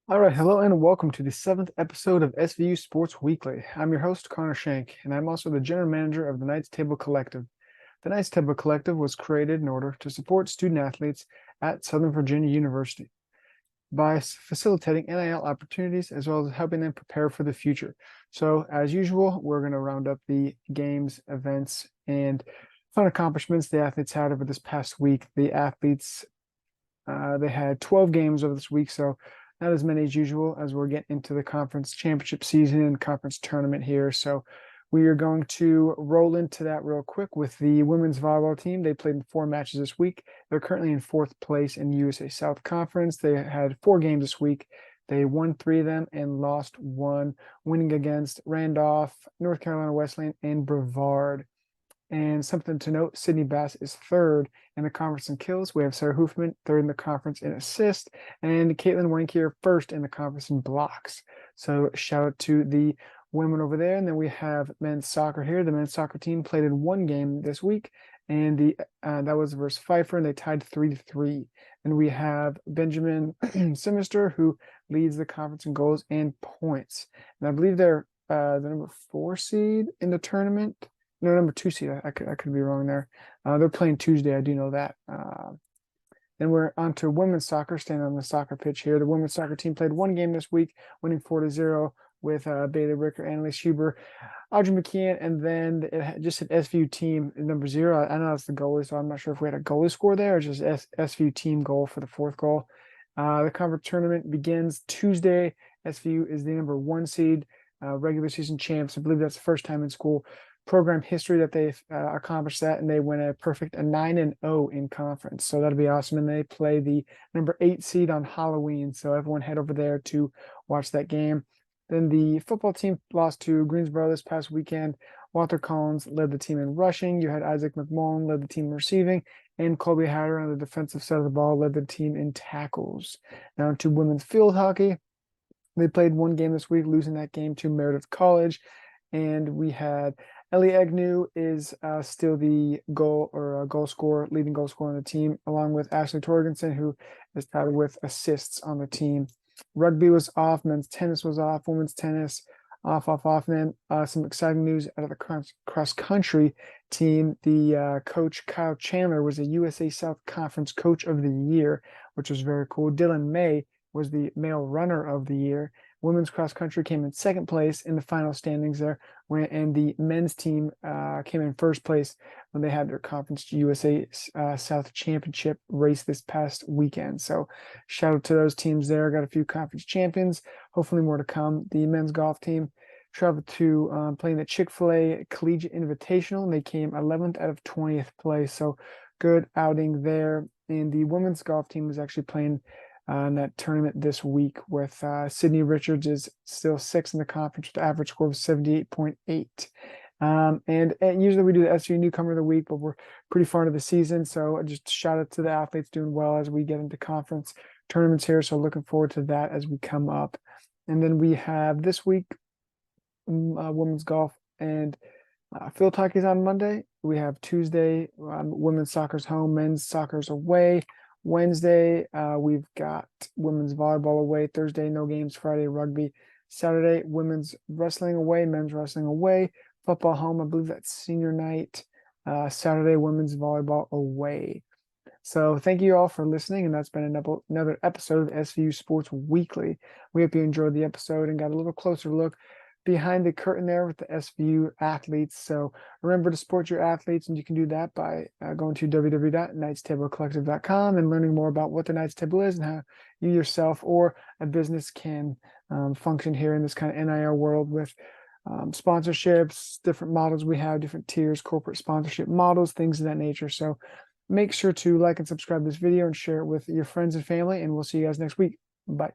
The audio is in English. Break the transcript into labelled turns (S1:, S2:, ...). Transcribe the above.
S1: All right, hello and welcome to the seventh episode of SVU Sports Weekly. I'm your host, Connor Shank, and I'm also the general manager of the Knights Table Collective. The Knights Table Collective was created in order to support student athletes at Southern Virginia University by facilitating NIL opportunities as well as helping them prepare for the future. So, as usual, we're going to round up the games, events, and fun accomplishments the athletes had over this past week. The athletes they had 12 games over this week, so not as many as usual as we're getting into the conference championship season and conference tournament here. So we are going to roll into that real quick with the women's volleyball team. They played in 4 matches this week. They're currently in fourth place in the USA South Conference. They had 4 games this week. They won 3 of them and lost 1, winning against Randolph, North Carolina Wesleyan, and Brevard. And something to note, Sydney Bass is third in the conference in kills. We have Sarah Hoofman third in the conference in assists, and Caitlin Wankier first in the conference in blocks. So shout out to the women over there. And then we have men's soccer here. The men's soccer team played in 1 game this week, and that was versus Pfeiffer, and they tied 3-3. And we have Benjamin Simister, who leads the conference in goals and points. And I believe they're the number 4 seed in the tournament. No, number 2 seed. I could be wrong there. They're playing Tuesday. I do know that. Then we're on to women's soccer, staying on the soccer pitch here. The women's soccer team played 1 game this week, winning 4-0 with Bailey Ricker, Annalise Huber, Audrey McKeon, and then it just an SVU team number 0. I know that's the goalie, so I'm not sure if we had a goalie score there or just SVU team goal for the 4th goal. The conference tournament begins Tuesday. SVU is the number 1 seed, regular season champs. I believe that's the first time in school program history that they've accomplished that, and they win a perfect 9-0 in conference. So that'll be awesome. And they play the number 8 seed on Halloween. So everyone head over there to watch that game. Then the football team lost to Greensboro this past weekend. Walter Collins led the team in rushing. You had Isaac McMullen led the team in receiving, and Colby Hatter on the defensive side of the ball led the team in tackles. Now to women's field hockey. They played 1 game this week, losing that game to Meredith College. And we had Ellie Agnew is still the goal scorer, leading goal scorer on the team, along with Ashley Torgensen, who is tied with assists on the team. Rugby was off, men's tennis was off, women's tennis off. And then some exciting news out of the cross country team. The coach Kyle Chandler was a USA South Conference Coach of the Year, which was very cool. Dylan May was the male runner of the year. Women's cross country came in 2nd place in the final standings there, and the men's team came in 1st place when they had their Conference USA South Championship race this past weekend. So shout out to those teams there. Got a few conference champions, hopefully more to come. The men's golf team traveled to playing the Chick-fil-A Collegiate Invitational, and they came 11th out of 20th place. So good outing there. And the women's golf team was actually playing in that tournament this week with Sydney Richards is still 6th in the conference with an average score of 78.8. And usually we do the SVU Newcomer of the Week, but we're pretty far into the season. So just shout out to the athletes doing well as we get into conference tournaments here. So looking forward to that as we come up. And then we have this week women's golf and field hockey's on Monday. We have Tuesday, women's soccer's home, men's soccer's away. Wednesday, we've got women's volleyball away. Thursday, no games. Friday, rugby. Saturday, women's wrestling away, men's wrestling away. Football home, I believe that's senior night. Saturday, women's volleyball away. So thank you all for listening, and that's been another episode of SVU Sports Weekly. We hope you enjoyed the episode and got a little closer look behind the curtain there with the SVU athletes. So remember to support your athletes, and you can do that by going to www.knightstablecollective.com and learning more about what the Knights Table is and how you yourself or a business can function here in this kind of NIL world with sponsorships, different models we have, different tiers, corporate sponsorship models, things of that nature. So make sure to like and subscribe to this video and share it with your friends and family, and we'll see you guys next week. Bye.